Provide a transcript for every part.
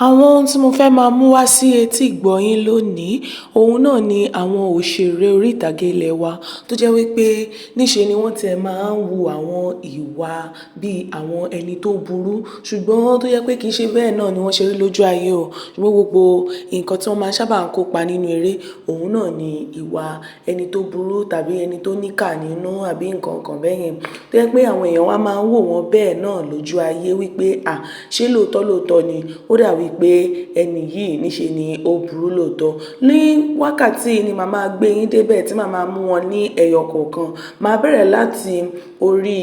Àwọn ohun tí mo fẹ́ máa mú wá sí etí ìgbọ́ lónìí, òun náà ni àwọn òṣèré orí ìtàgé ilẹ̀ wa tó jẹ́ wípé níṣe ni wọ́n tiẹ̀ máa ń wu àwọn ìwà bí àwọn ẹni tó burú, ṣùgbọ́n tó jẹ́ pé kì í ṣe bẹ́ẹ̀ náà ni wọ́n ṣe rí lójú ayé o. Ṣùgbọ́n gbogbo nǹkan tí wọ́n máa sábà ń kópa nínú eré, òun náà ni ìwà ẹni tó burú tàbí ẹni tó níkà nínú àbí nǹkan kan bẹ́yẹn. Tó jẹ́ pé àwọn èèyàn wa máa ń wò wọ́n bẹ́ẹ̀ náà lójú ayé wípé ṣé lóòótọ́ ni ó dà wípé ẹni yìí níṣe ni ó burú lóòótọ́. Ní wákàtí ni màá máa gbé yín débẹ̀ tí màá máa mú wọn ní ẹyọ kọ̀ọ̀kan. Màá bẹ̀rẹ̀ láti orí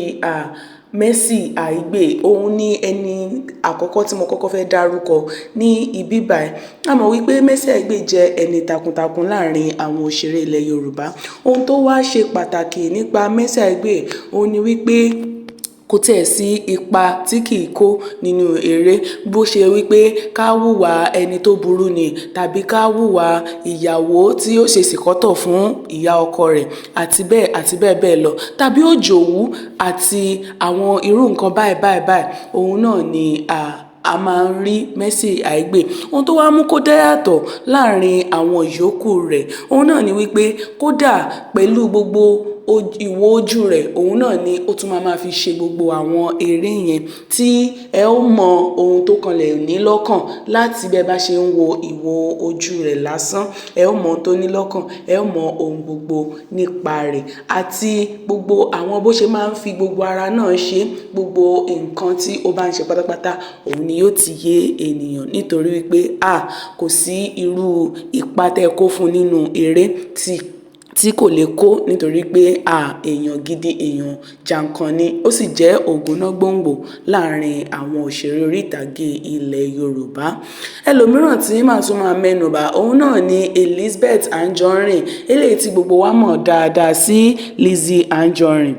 Mercy Aigbe. Òun ni ẹni àkọ́kọ́ tí mo kọ́kọ́ fẹ́ dárúkọ ní ibi báyìí. A mọ̀ wípé Mercy Aigbe jẹ́ ẹni takuntakun láàrin àwọn òṣèré ilẹ̀ Yorùbá. Ohun tó wá ṣe pàtàkì nípa Mercy Aigbe, òun ni wípé kò tiẹ̀ sí ipa tí kì í kó nínú eré. Bó ṣe wípé ká wùwà ẹni tó burú ni tàbí ká wùwà ìyàwó tí ó ṣe sìkọ́tọ̀ fún ìyá ọkọ rẹ̀ àti bẹ́ẹ̀ bẹ́ẹ̀ lọ, tàbí òjòwú àti àwọn irú nǹkan báyìí òun náà ni a máa ń rí Mercy Aigbe. Ohun tó wá mú kó dá yàtọ̀ láàrin àwọn ìyókù rẹ̀, òun náà ni wípé kódà pẹ̀lú gbogbo ìwò ojú rẹ̀, òun náà ni ó tún máa fi ṣe gbogbo àwọn eré yẹn tí ẹ ó mọ ohun tó kanlẹ̀ ní lọ́kàn láti bẹ́ẹ̀ bá ṣe ń wo ìwò ojú rẹ̀ lásán. Ẹ ó mọ ohun tó ní lọ́kàn, ẹ ó mọ ohun gbogbo nípa rẹ̀ àti gbogbo àwọn bó ṣe máa ń fi gbogbo ara náà ṣe gbogbo nǹkan tí ó bá ń ṣe pátápátá, òun ni yóò ti yé ènìyàn nítorí wípé kò sí irú ipa tẹ́ kó fún nínú eré tí kò lè kó, nítorí pé èèyàn gidi, èèyàn jàǹkàn ni. Ó sì jẹ́ ògúnná gbòǹgbò láàrin àwọn òṣèré orí ìtàgé ilẹ̀ Yorùbá. Ẹlòmíràn tí màá tún máa mẹ́nubà, òun náà ni Elizabeth Anjorin, eléyìí tí gbogbo wa mọ̀ dáadáa sí Lizzy Anjorin.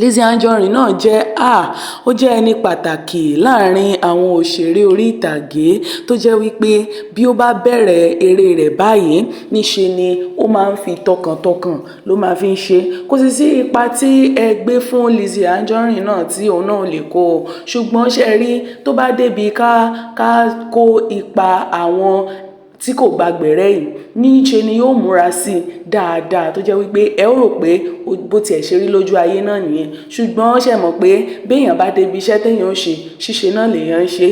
Lizzy Anjorin náà ó jẹ́ ẹni pàtàkì láàrin àwọn òṣèré orí ìtàgé tó jẹ́ wípé bí ó bá bẹ̀rẹ̀ eré rẹ̀ báyìí, níṣe ni ó máa ń fi tọkàntọkàn ló máa fi ń ṣe. Kò sì sí ipa tí ẹ gbé fún Lizzy Anjorin náà tí òun náà lè kó o. Ṣùgbọ́n ṣe rí tó bá débi ká kó ipa àwọn tí kò gbàgbẹ̀rẹ̀ yìí, níṣe ni yóò múra sí dáadáa tó jẹ́ wípé ẹ ó rò pé bó tiẹ̀ ṣe rí lójú ayé náà nìyẹn. Ṣùgbọ́n ṣe mọ̀ pé béèyàn bá débi iṣẹ́ téèyàn ó ṣe, ṣíṣe náà lèèyàn ń ṣe.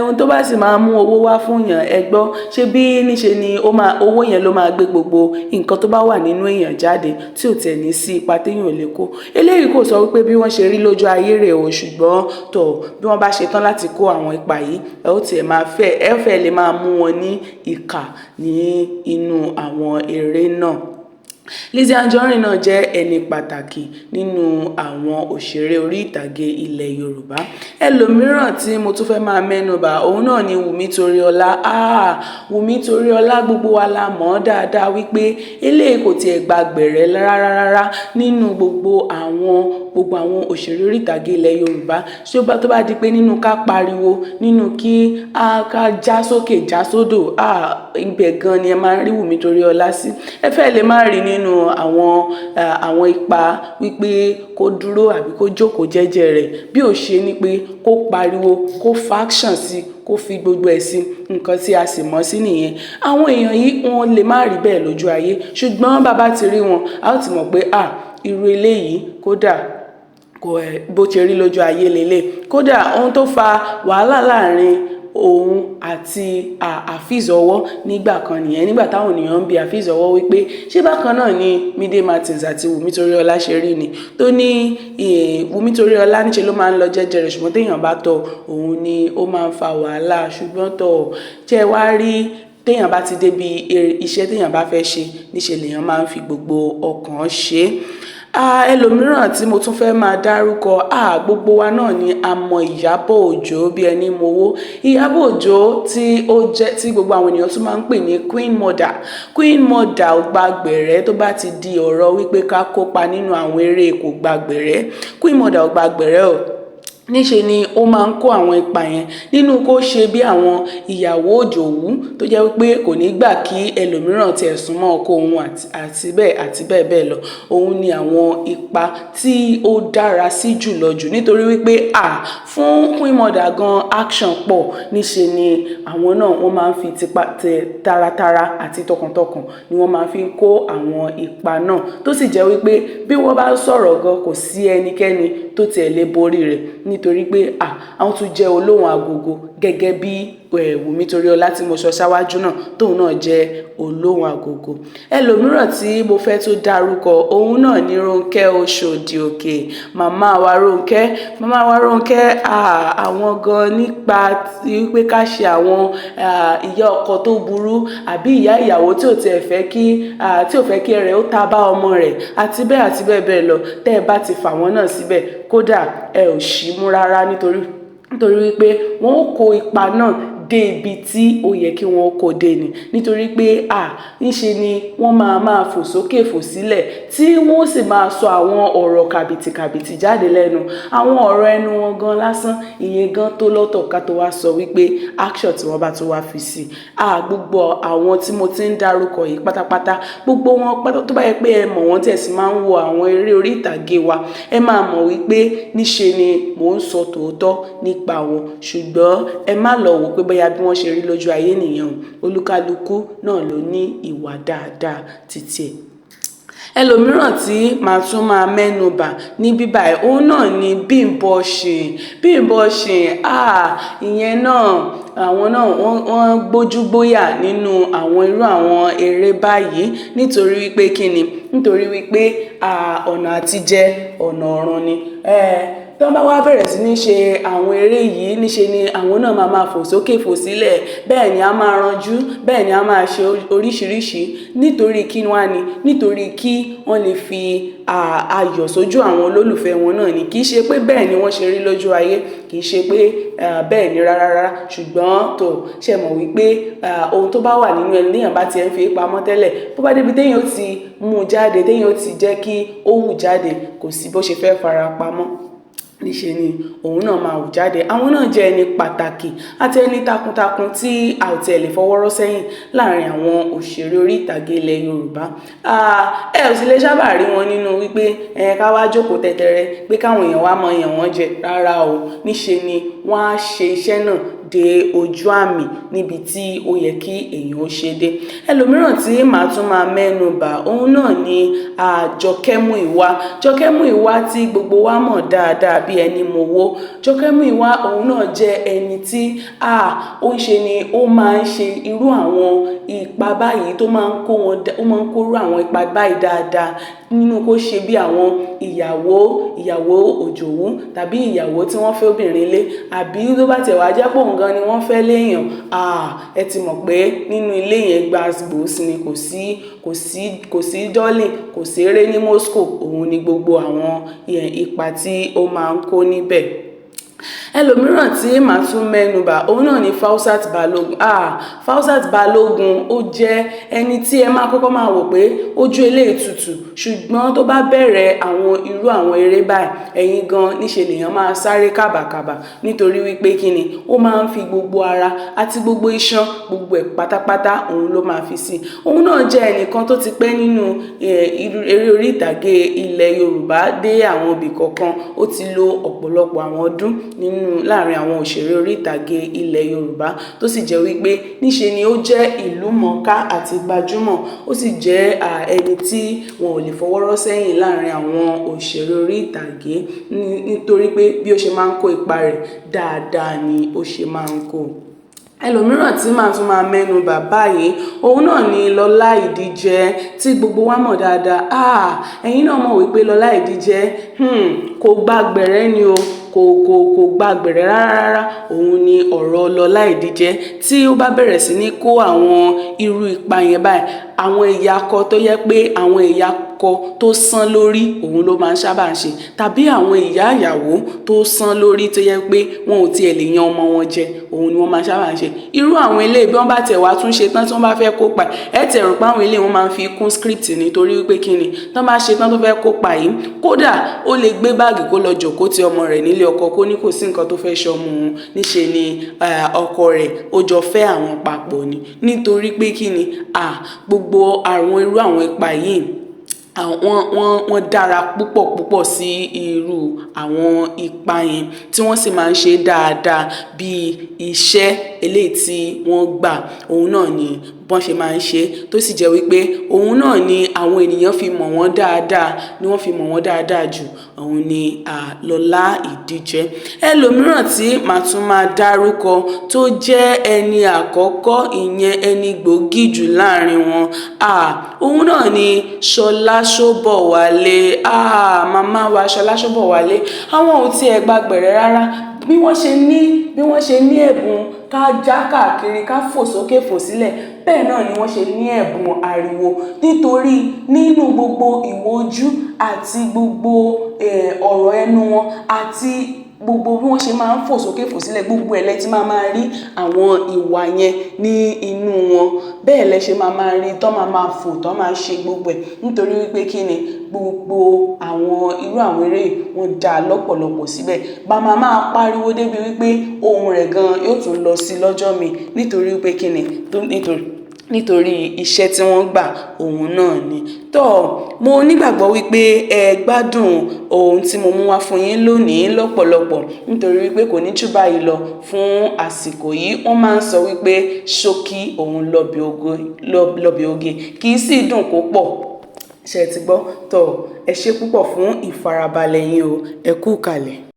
Ohun tó bá sì máa mú owó wá fún yàn, ẹ gbọ́, ṣé bí níṣe ni owó yẹn ló máa gbé gbogbo nǹkan tó bá wà nínú èèyàn jáde tí ò tiẹ̀ ní sí ipa téèyàn ò lè kó. Eléyìí kò sọ wípé bí wọ́n ṣe rí lójú ayé rẹ̀ o, ṣùgbọ́n bí wọ́n bá ṣe tán láti kó àwọn ipa yìí, ẹ ó tiẹ̀ fẹ́ lè máa mú wọn ní ìkà ní inú àwọn eré náà. Lizzy Anjorin náà jẹ́ ẹni pàtàkì nínú àwọn òṣèré orí ìtàgé ilẹ̀ Yorùbá. Ẹlòmíràn tí mo tún fẹ́ máa mẹ́nubà, òun náà ni Wùmí Toríọlá. Wùmí Toríọlá, gbogbo wa la mọ̀ dáadáa wípé eléyìí kò tiẹ̀ gbàgbẹ̀rẹ̀ rárá nínú gbogbo àwọn òṣèré orí ìtàgé ilẹ̀ Yorùbá. Ṣé tó bá di pé nínú ká pariwo, nínú kí ká já sókè já sódò, ibẹ̀ gan ni ẹ máa ń rí Wùmí Toríọlá sí. Ẹ fẹ́ lè má rí nínú àwọn ipa wípé kó dúró àbí kó jókòó jẹ́jẹ́ rẹ̀, bí ó ṣe ní pé kó pariwo, kó faction sí, kó fi gbogbo ẹ̀ sí, nǹkan tí a sì mọ̀ sí nìyẹn. Àwọn èèyàn yìí wọn lè má rí bẹ́ẹ̀ lójú ayé, ṣùgbọ́n bàbá ti rí wọn, a ó ti mọ̀ pé irú eléyìí kódà bó ṣe rí lójú ayé lélẹ̀. Kódà ohun tó fa wàhálà láàrin òun àti Afeez Ọwọ́ nígbà kan nìyẹn, nígbà táwọn ènìyàn ń bi Afeez Ọwọ́ wípé ṣé bákan náà ni Mide Martins àti Wùmí Toríọlá ṣe rí ni, tó ní Wùmí Toríọlá níṣe ló máa ń lọ jẹ́jẹ́ rẹ̀, ṣùgbọ́n téèyàn bá tọ̀ òun ni ó máa ń fa wàhálà. Ṣùgbọ́n ṣé wá rí téèyàn bá ti débi iṣẹ́ téèyàn bá fẹ́ ṣe, níṣe lèèyàn máa ń fi gbogbo ọkàn ṣe. Ẹlòmíràn tí mo tún fẹ́ máa dárúkọ, gbogbo wa náà ni a mọ Ìyábọ̀ Òjó bí ẹni mowó. Ìyábọ̀ Òjó tí gbogbo àwọn ènìyàn tún máa ń pè ní Queen Mother ò gbàgbẹ̀rẹ̀ tó bá ti di ọ̀rọ̀ wípé ká kópa nínú àwọn eré kò gbàgbẹ̀rẹ̀. Queen Mother ò gbàgbẹ̀rẹ̀ o. níṣe ni ó máa ń kó àwọn ipa yẹn nínú kó ṣe bí àwọn ìyàwó òjòwú tó jẹ́ wípé kò ní gbà kí ẹlòmíràn tiẹ̀ súnmọ́ ọkọ òun àti bẹ́ẹ̀ bẹ́ẹ̀ lọ. Òun ni àwọn ipa tí ó dára sí jùlọ jù, nítorí wípé fún Queen Mother gan action pọ̀. Níṣe ni àwọn náà wọ́n máa ń fi taratara àti tọkàntọkàn ni wọ́n máa fi ń kó àwọn ipa náà, tó sì jẹ́ wípé bí wọ́n bá sọ̀rọ̀ gan kò sí ẹnikẹ́ni tó tiẹ̀ lè borí rẹ̀, nítorí pé àwọn tún jẹ́ olóhùn agogo gẹ́gẹ́ bí Wùmí Toríọlá tí mo sọ ṣáwájú náà tóun náà jẹ́ olóhùn agogo. Ẹlòmíràn tí mo fẹ́ tó dárúkọ òun náà ni Rónkẹ́ Oṣòdì Òkè, màmá wa Rónkẹ́. Àwọn gan nípa wípé ká ṣe àwọn ìyá ọkọ tó burú àbí ìyá ìyàwó tí ò fẹ́ kí ẹrẹ̀ ó ta bá ọmọ rẹ̀ àti bẹ́ẹ̀ bẹ́ẹ̀ lọ. Tẹ́ ẹ bá ti fà wọ́n náà síbẹ̀, kódà ẹ ò ṣì mú rárá, nítorí wípé wọ́n ó kó ipa náà dé ibi tí ó yẹ kí wọ́n kó dé ni, nítorí pé níṣe ni wọ́n máa fò sókè fò sílẹ̀ tí wọ́n sì máa sọ àwọn ọ̀rọ̀ kàbìtìkàbìtì jáde lẹ́nu. Àwọn ọ̀rọ̀ ẹnu wọn gan lásán, ìyẹn gan tó lọ́tọ̀ ká tó wá sọ wípé action tí wọ́n bá tó wá fi sí. Gbogbo àwọn tí mo ti ń dárúkọ yìí pátápátá, gbogbo wọn pátá tó bá yẹ pé ẹ mọ̀ wọ́n tí ẹ sì máa ń wo àwọn eré orí ìtàgé wa, ẹ máa mọ̀ wípé níṣe ni mò ń sọ tòótọ́ nípa wọn. Ṣùgbọ́n ẹ má lọ wò pé bóyá bí wọ́n ṣe rí lójú ayé nìyẹn. Olúkálùkù náà ló ní ìwà dáadáa títí ẹ̀. Ẹlòmíràn tí màá tún máa mẹ́nu bà ní bíbá ẹ̀, òun náà ni Bímbọ́ Ṣìn. Ìyẹn náà àwọn náà wọ́n gbójúgbóyà nínú àwọn irú àwọn eré báyìí, nítorí wípé kíni? Nítorí wípé ọ̀nà àtijẹ ọ̀nà ọ̀run ni. Tí wọ́n bá wá bẹ̀rẹ̀ sí ní ṣe àwọn eré yìí, níṣe ni àwọn náà máa fò sókè fò sílẹ̀, bẹ́ẹ̀ ni a máa ranjú, bẹ́ẹ̀ ni a máa ṣe oríṣiríṣi. Nítorí kí wá ni? Nítorí kí wọ́n lè fi ayọ̀ sójú àwọn olólùfẹ́ wọn náà ni. Kì í ṣe pé bẹ́ẹ̀ ni wọ́n ṣe rí lójú ayé, kì í ṣe pé bẹ́ẹ̀ ni rárá. Ṣùgbọ́n tó ṣe mọ̀ wípé ohun tó bá wà nínú ẹni téèyàn bá ti ń fi pamọ́ tẹ́lẹ̀, bó bá débi téèyàn ó ti mú jáde, téèyàn ó ti jẹ́ kí ó hù jáde, kò sí bó ṣe fẹ́ fara pamọ́. Níṣe ni òun náà máa hù jáde. Àwọn náà jẹ́ ẹni pàtàkì àti ẹni takuntakun tí a ò tiẹ̀ lè fọwọ́rọ́ sẹ́yìn láàrin àwọn òṣèré orí ìtàgé ilẹ̀ Yorùbá. Ẹ ò sì lè sábà rí wọn nínú wípé ká wá jókòó tẹ̀tẹ̀rẹ̀ pé káwọn èèyàn wá mọ èèyàn wọn jẹ rárá o. Níṣe ni wọ́n á ṣe iṣẹ́ náà dé ojú àmì níbi tí ó yẹ kí èèyàn ó ṣe dé. Ẹlòmíràn tí màá tún máa mẹ́nu bà òun náà ni Jọkẹ́ Múyìwá tí gbogbo wa mọ̀ dáadáa bí ẹni mowó. Jọkẹ́ Múyìwá òun náà jẹ́ ẹni tí ó ń ṣe ni ó máa ń ṣe irú àwọn ipa báyìí tó máa ń kó irú àwọn ipa báyìí dáadáa, nínú kó ṣe bí àwọn ìyàwó òjòwú tàbí ìyàwó tí wọ́n fẹ́ obìnrin lé, àbí tó bá tẹ̀ wá jẹ́ pé òun gan ni wọ́n fẹ́ léèyàn. Ẹ ti mọ̀ pé nínú ilé yẹn gbàgbós ni, kò sí dọ́lìn, kò sí eré ní Moscow. Òun ni gbogbo àwọn ipa tí ó máa ń kó níbẹ̀. Ẹlòmíràn tí màá tún mẹ́nu bà òun náà ni Fausat Balogun. Fausat Balogun ó jẹ́ ẹni tí ẹ máa kọ́kọ́ máa wò pé ojú eléyìí tutù, ṣùgbọ́n tó bá bẹ̀rẹ̀ irú àwọn eré báyìí, ẹ̀yin gan níṣe lèèyàn máa sáré kàbàkàbà, nítorí wípé kíni? Ó máa ń fi gbogbo ara àti gbogbo iṣan gbogbo ẹ̀ pátápátá òun ló máa fi sí. Òun náà jẹ́ ẹnìkan tó ti pẹ́ nínú eré orí ìtàgé ilẹ̀ Yorùbá dé àwọn ibì kọ̀ọ̀kan. Ó ti lo ọ̀pọ̀lọpọ̀ àwọn ọdún láàrin àwọn òṣèré orí ìtàgé ilẹ̀ Yorùbá, tó sì jẹ́ wípé níṣe ni ó jẹ́ ìlúmọ̀ọ́ká àti gbajúmọ̀. Ó sì jẹ́ ẹni tí wọn ò lè fọwọ́rọ́ sẹ́yìn láàrin àwọn òṣèré orí ìtàgé, nítorí pé bí ó ṣe máa ń kó ipa rẹ̀ dáadáa ni ó ṣe máa ń kó. Ẹlòmíràn tí màá tún máa mẹ́nu bà báyìí òun náà ni Lọlá Ìdíjẹ tí gbogbo wa mọ̀ dáadáa. Ẹ̀yin náà mọ̀ wípé Lọlá Ìdíjẹ kò gbàgbẹ̀rẹ̀ ni o, kò gbàgbẹ̀rẹ̀ rárá. Òun ni ọ̀rọ̀ Lọlá Ìdíjẹ tí ó bá bẹ̀rẹ̀ sí ní kó àwọn irú ipa yẹn báyìí, àwọn ẹ̀yà akọ tó yẹ pé àwọn ẹ̀yà akọ tó sán lórí òun ló máa ń sábà ń ṣe, tàbí àwọn ìyá ìyàwó tó sán lórí tó yẹ pé wọn ò tiẹ̀ lè yan ọmọ wọn jẹ, òun ni wọ́n máa ń sábà ń ṣe. Irú àwọn eléyìí bí wọ́n bá tẹ̀ wá tún ṣe tán tí wọ́n bá fẹ́ kópa, ẹ tẹ̀ rò pé àwọn eléyìí wọ́n máa ń fi kún script nítorí wípé kí ni tán bá ṣe tán tó fẹ́ kópa yìí, kódà ó lè gbé báàgì kó lọ jòkó ti ọmọ rẹ̀ nílé ọkọ kó ní kò sí nǹkan tó fẹ́ ṣe ọmọ òun, níṣe ni ọkọ rẹ̀ ó jọ fẹ́ àwọn papọ̀ ni, nítorí pé kí ni gbogbo àwọn irú àwọn ipa yìí wọ́n dára púpọ̀ sí irú àwọn ipa yẹn tí wọ́n sì máa ń ṣe dáadáa bí iṣẹ́ eléyìí tí wọ́n gbà, òun náà ni bọ́n ṣe máa ń ṣe, tó sì jẹ́ wípé òun náà ni àwọn ènìyàn fi mọ̀ wọ́n dáadáa, ni wọ́n fi mọ̀ wọ́n dáadáa jù, òun ni Lọlá Ìdíjẹ. Ẹlòmíràn tí màá tún máa dárúkọ tó jẹ́ ẹni àkọ́kọ́, ìyẹn ẹni gbòógì jù láàrin wọn, òun náà ni Ṣọlá Ṣóbọ̀wálé. Màmá wa Ṣọlá Ṣóbọ̀wálé, àwọn ò tiẹ̀ gbàgbẹ̀rẹ̀ rárá bí wọ́n ṣe ní ẹ̀bùn ká já káàkiri ká fò sókè fò sílẹ̀, bẹ́ẹ̀ náà ni wọ́n ṣe ní ẹ̀bùn ariwo, nítorí nínú gbogbo ìwojú àti gbogbo ọ̀rọ̀ ẹnu wọn àti gbogbo bí wọ́n ṣe máa ń fò sókè fò sílẹ̀, gbogbo ẹ̀ lẹ ti máa rí àwọn ìwà yẹn ní inú wọn, bẹ́ẹ̀ lẹ ṣe máa rí tán máa fò tán máa ṣe gbogbo ẹ̀, nítorí wípé kí ni gbogbo àwọn irú àwọn eré wọn dá lọ́pọ̀lọpọ̀ síbẹ̀. Bàmá máa pariwo débi wípé ohùn rẹ̀ gan yóò tún lọ sí lọ́jọ́ mi, nítorí wípé kí ni nítorí iṣẹ́ tí wọ́n gbà òun náà ni. Mo nígbàgbọ́ wípé ẹ gbádùn ohun tí mo mú wá fún yín lónìí lọ́pọ̀lọpọ̀, nítorí wípé kò ní jù báyìí lọ fún àsìkò yìí. Wọ́n máa ń sọ wípé ṣókí òun lọ́bẹ̀ oge, kì í sì dùn kó pọ̀. Ṣé ẹ ti gbọ́? Ẹ ṣé púpọ̀ fún ìfarabalẹ̀ yín o, ẹ kú kalẹ̀.